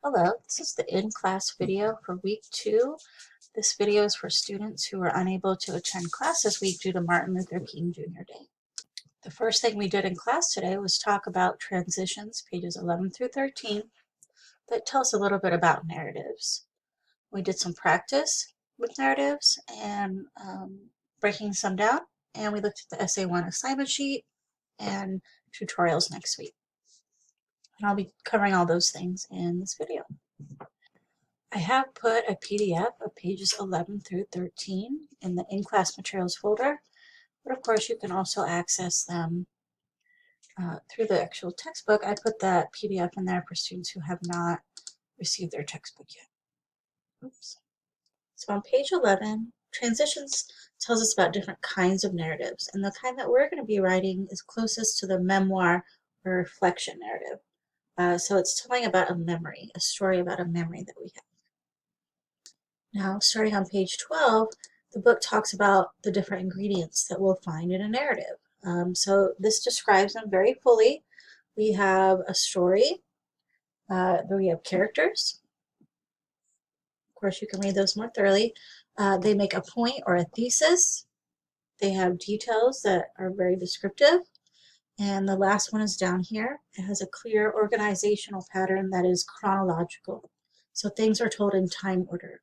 Hello, this is the in-class video for week 2. This video is for students who are unable to attend class this week due to Martin Luther King Jr. Day. The first thing we did in class today was talk about transitions, pages 11 through 13, that tell us a little bit about narratives. We did some practice with narratives and breaking some down, and we looked at the Essay 1 assignment sheet and tutorials next week. And I'll be covering all those things in this video. I have put a PDF of pages 11 through 13 in the in-class materials folder, but of course you can also access them through the actual textbook. I put that PDF in there for students who have not received their textbook yet. Oops. So on page 11, transitions tells us about different kinds of narratives, and the kind that we're going to be writing is closest to the memoir or reflection narrative. So it's telling about a memory, a story about a memory that we have. Now, starting on page 12, the book talks about the different ingredients that we'll find in a narrative. So this describes them very fully. We have a story, we have characters. Of course, you can read those more thoroughly. They make a point or a thesis. They have details that are very descriptive. And the last one is down here. It has a clear organizational pattern that is chronological. So things are told in time order.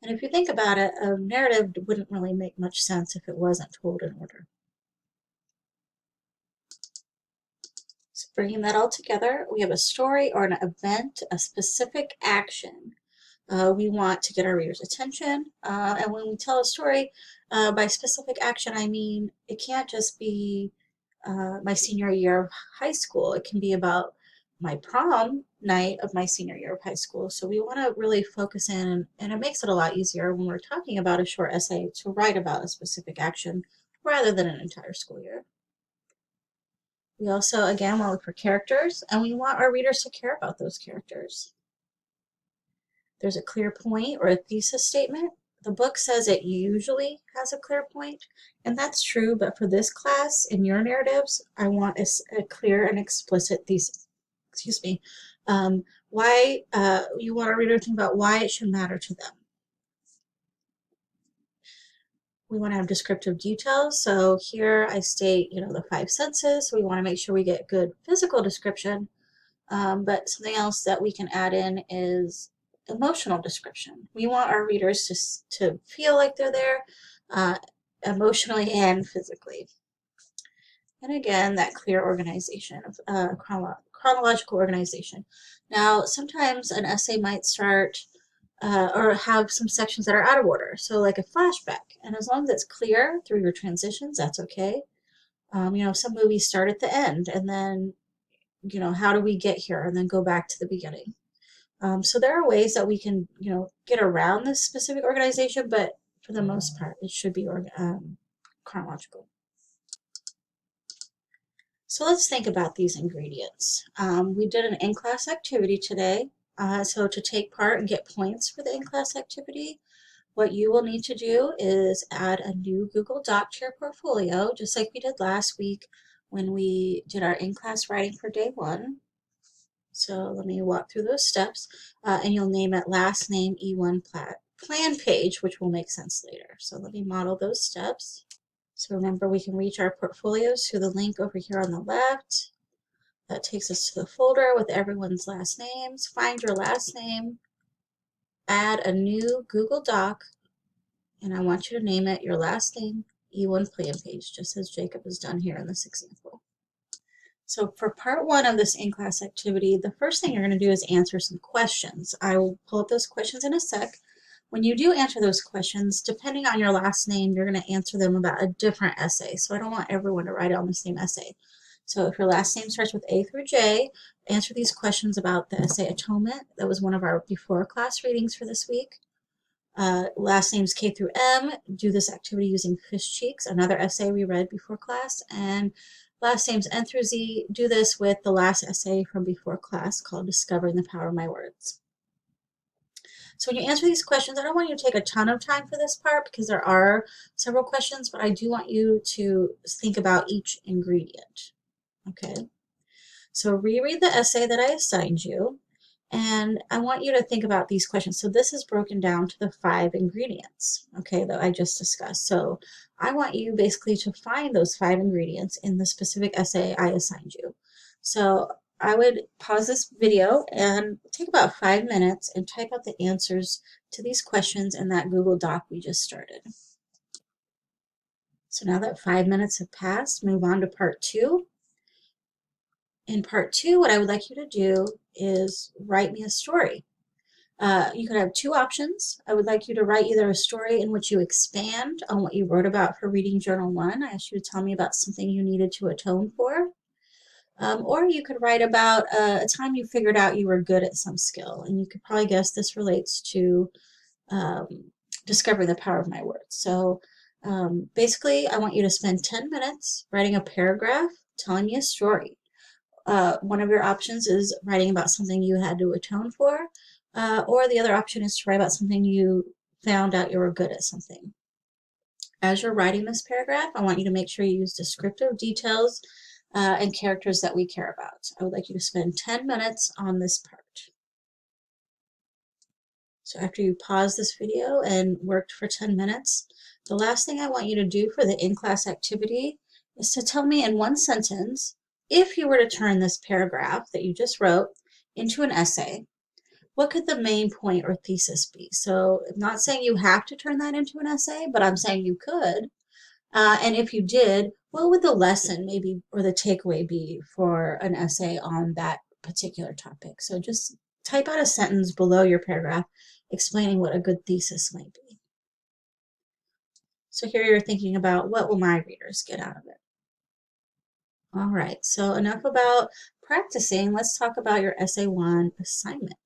And if you think about it, a narrative wouldn't really make much sense if it wasn't told in order. So bringing that all together, we have a story or an event, a specific action. We want to get our readers' attention. And when we tell a story, by specific action, I mean it can't just be my senior year of high school. It can be about my prom night of my senior year of high school. So we want to really focus in, and it makes it a lot easier when we're talking about a short essay to write about a specific action rather than an entire school year. We also, again, want to look for characters, and we want our readers to care about those characters. There's a clear point or a thesis statement. The book says it usually has a clear point, and that's true, but for this class, in your narratives, I want a clear and explicit thesis. Excuse me. Why you want a reader to think about why it should matter to them. We want to have descriptive details. So here I state, the 5 senses. So we want to make sure we get good physical description. But something else that we can add in is emotional description. We want our readers to feel like they're there emotionally and physically. And again, that clear organization of chronological organization. Now, sometimes an essay might start or have some sections that are out of order, so like a flashback. And as long as it's clear through your transitions, that's okay. Some movies start at the end, and then, how do we get here, and then go back to the beginning. So there are ways that we can, get around this specific organization, but for the most part, it should be chronological. So let's think about these ingredients. We did an in-class activity today. So to take part and get points for the in-class activity, what you will need to do is add a new Google Doc to your portfolio, just like we did last week when we did our in-class writing for day 1. So let me walk through those steps, and you'll name it last name E1 plan page, which will make sense later. So let me model those steps. So remember, we can reach our portfolios through the link over here on the left. That takes us to the folder with everyone's last names. Find your last name, add a new Google Doc, and I want you to name it your last name E1 plan page, just as Jacob has done here in this example. So for part 1 of this in-class activity, the first thing you're going to do is answer some questions. I will pull up those questions in a sec. When you do answer those questions, depending on your last name, you're going to answer them about a different essay. So I don't want everyone to write on the same essay. So if your last name starts with A through J, answer these questions about the essay Atonement. That was one of our before class readings for this week. Last names K through M, do this activity using Fish Cheeks, another essay we read before class. And last names N through Z, do this with the last essay from before class called Discovering the Power of My Words. So when you answer these questions, I don't want you to take a ton of time for this part because there are several questions, but I do want you to think about each ingredient. Okay, so reread the essay that I assigned you And I want you to think about these questions. So this is broken down to the 5 ingredients, okay, that I just discussed. So I want you basically to find those 5 ingredients in the specific essay I assigned you. So I would pause this video and take about 5 minutes and type out the answers to these questions in that Google Doc we just started. So now that 5 minutes have passed, move on to part 2. In part 2, what I would like you to do is write me a story. You could have 2 options. I would like you to write either a story in which you expand on what you wrote about for Reading Journal 1. I asked you to tell me about something you needed to atone for. Or you could write about a time you figured out you were good at some skill. And you could probably guess this relates to discovering the power of my words. So basically, I want you to spend 10 minutes writing a paragraph telling me a story. One of your options is writing about something you had to atone for, or the other option is to write about something you found out you were good at something. As you're writing this paragraph, I want you to make sure you use descriptive details and characters that we care about. I would like you to spend 10 minutes on this part. So after you pause this video and worked for 10 minutes, the last thing I want you to do for the in-class activity is to tell me in one sentence, if you were to turn this paragraph that you just wrote into an essay, what could the main point or thesis be? So I'm not saying you have to turn that into an essay, but I'm saying you could. And if you did, what would the lesson maybe or the takeaway be for an essay on that particular topic? So just type out a sentence below your paragraph explaining what a good thesis might be. So here you're thinking about what will my readers get out of it? All right, so enough about practicing. Let's talk about your Essay 1 assignment.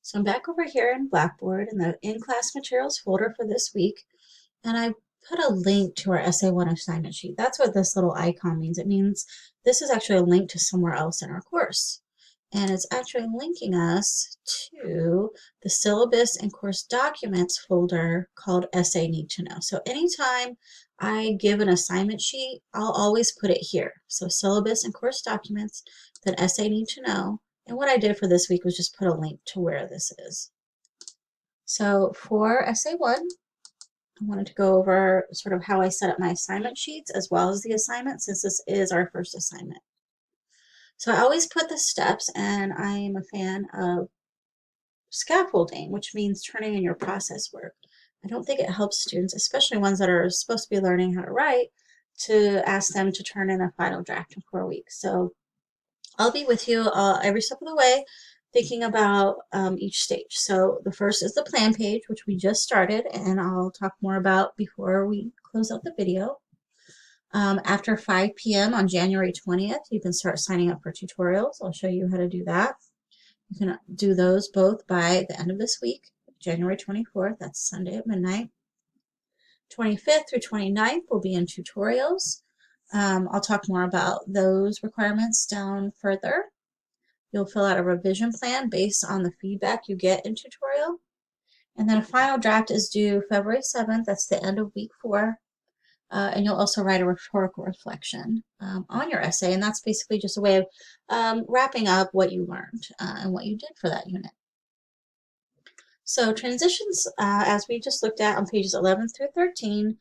So I'm back over here in Blackboard in the in-class materials folder for this week, and I put a link to our Essay 1 assignment sheet. That's what this little icon means. It means this is actually a link to somewhere else in our course. And it's actually linking us to the syllabus and course documents folder called Essay Need to Know. So anytime I give an assignment sheet, I'll always put it here. So syllabus and course documents, then Essay Need to Know. And what I did for this week was just put a link to where this is. So for Essay 1, I wanted to go over sort of how I set up my assignment sheets as well as the assignment, since this is our first assignment. So I always put the steps, and I am a fan of scaffolding, which means turning in your process work. I don't think it helps students, especially ones that are supposed to be learning how to write, to ask them to turn in a final draft in 4 weeks. So I'll be with you every step of the way, thinking about each stage. So the first is the plan page, which we just started, and I'll talk more about before we close out the video. After 5 p.m. on January 20th, you can start signing up for tutorials. I'll show you how to do that. You can do those both by the end of this week, January 24th, that's Sunday at midnight. 25th through 29th will be in tutorials. I'll talk more about those requirements down further. You'll fill out a revision plan based on the feedback you get in tutorial. And then a final draft is due February 7th, that's the end of week 4. And you'll also write a rhetorical reflection on your essay, and that's basically just a way of wrapping up what you learned and what you did for that unit. So transitions, as we just looked at on pages 11 through 13,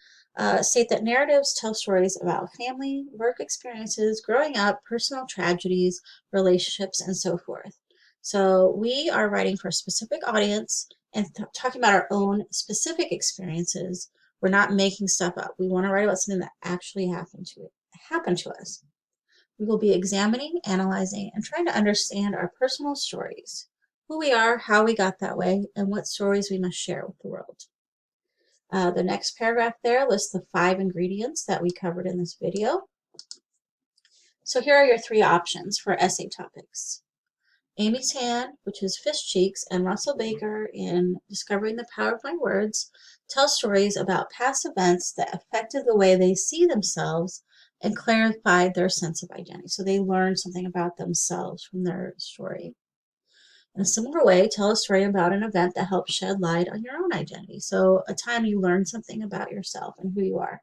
state that narratives tell stories about family, work experiences, growing up, personal tragedies, relationships, and so forth. So we are writing for a specific audience and talking about our own specific experiences. We're not making stuff up. We want to write about something that actually happened to us. We will be examining, analyzing, and trying to understand our personal stories, who we are, how we got that way, and what stories we must share with the world. The next paragraph there lists the 5 ingredients that we covered in this video. So here are your 3 options for essay topics. Amy Tan, which is Fish Cheeks, and Russell Baker in Discovering the Power of My Words, tell stories about past events that affected the way they see themselves and clarified their sense of identity. So they learned something about themselves from their story. In a similar way, tell a story about an event that helped shed light on your own identity. So a time you learned something about yourself and who you are.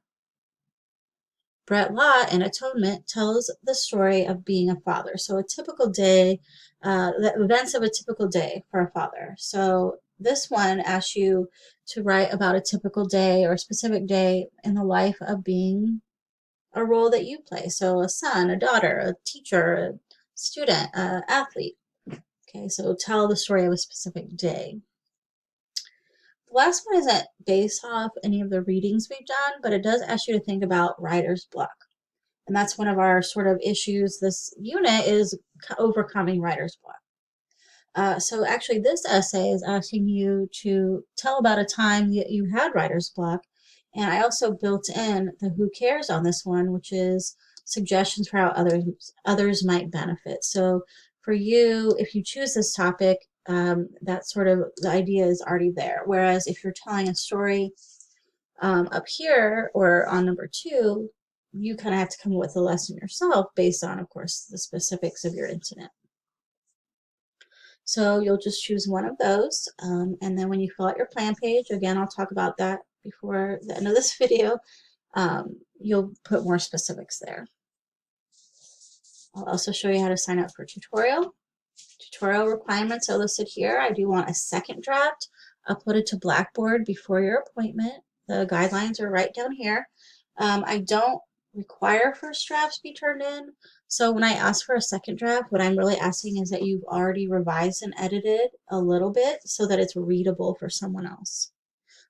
Brett Lott in Atonement tells the story of being a father. So a typical day, the events of a typical day for a father. So this one asks you to write about a typical day or a specific day in the life of being a role that you play. So a son, a daughter, a teacher, a student, an athlete. Okay, so tell the story of a specific day. The last one isn't based off any of the readings we've done, but it does ask you to think about writer's block. And that's one of our sort of issues this unit is overcoming writer's block. So actually this essay is asking you to tell about a time that you had writer's block. And I also built in the who cares on this one, which is suggestions for how others might benefit. So for you, if you choose this topic, that sort of the idea is already there. Whereas if you're telling a story up here or on number 2, you kind of have to come up with a lesson yourself based on, of course, the specifics of your incident. So you'll just choose one of those, and then when you fill out your plan page, again, I'll talk about that before the end of this video, you'll put more specifics there. I'll also show you how to sign up for tutorial. Tutorial requirements are listed here. I do want a second draft uploaded to Blackboard before your appointment. The guidelines are right down here. I don't require first drafts be turned in. So when I ask for a second draft, what I'm really asking is that you've already revised and edited a little bit so that it's readable for someone else.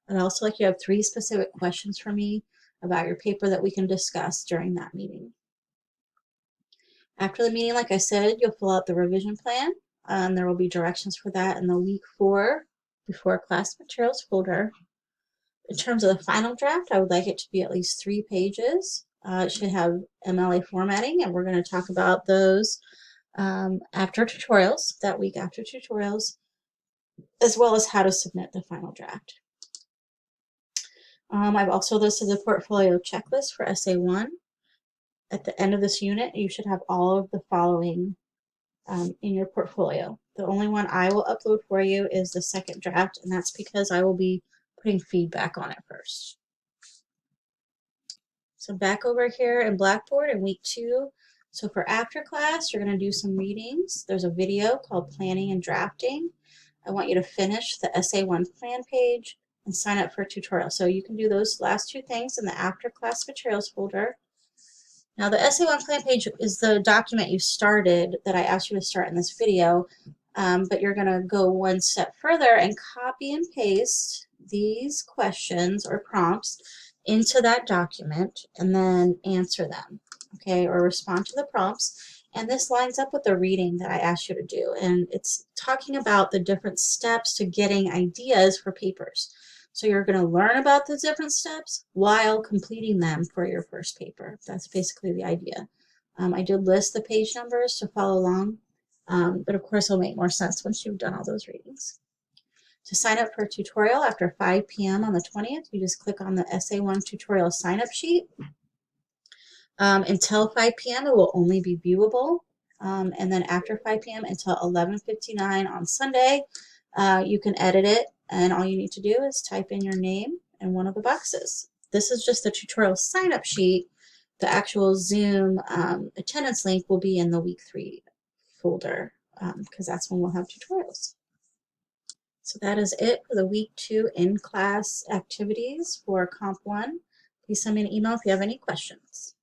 I'd also like you to have 3 specific questions for me about your paper that we can discuss during that meeting. After the meeting, like I said, you'll fill out the revision plan. There will be directions for that in the week 4 before class materials folder. In terms of the final draft, I would like it to be at least 3 pages. It should have MLA formatting, and we're going to talk about those after tutorials, that week after tutorials, as well as how to submit the final draft. I've also listed the portfolio checklist for Essay 1. At the end of this unit, you should have all of the following in your portfolio. The only one I will upload for you is the second draft, and that's because I will be putting feedback on it first. So back over here in Blackboard in week 2. So for after class, you're going to do some readings. There's a video called Planning and Drafting. I want you to finish the Essay 1 plan page and sign up for a tutorial. So you can do those last 2 things in the after class materials folder. Now the Essay 1 plan page is the document you started that I asked you to start in this video, but you're going to go one step further and copy and paste these questions or prompts into that document and then answer them, okay, or respond to the prompts. And this lines up with the reading that I asked you to do, and it's talking about the different steps to getting ideas for papers. So you're going to learn about the different steps while completing them for your first paper. That's basically the idea. I did list the page numbers to follow along, but of course it'll make more sense once you've done all those readings. To sign up for a tutorial after 5 p.m. on the 20th, you just click on the Essay 1 tutorial sign-up sheet. Until 5 p.m. it will only be viewable, and then after 5 p.m. until 11:59 on Sunday, you can edit it, and all you need to do is type in your name in one of the boxes. This is just the tutorial sign-up sheet. The actual Zoom attendance link will be in the week 3 folder, because that's when we'll have tutorials. So that is it for the week 2 in-class activities for Comp 1. Please send me an email if you have any questions.